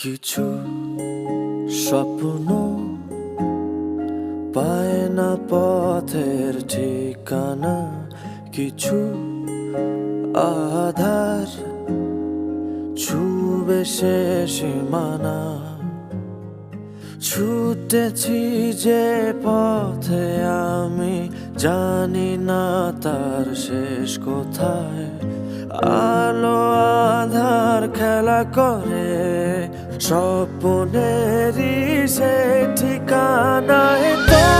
কিছু স্বপ্ন পায় না পথের ঠিকানা, কিছু আধার ছুবে সে সীমানা। ছুটেছি যে পথে আমি জানি না তার শেষ কোথায়। আলো আধার খেলা করে স্বপ্নেরই সে ঠিকানায়।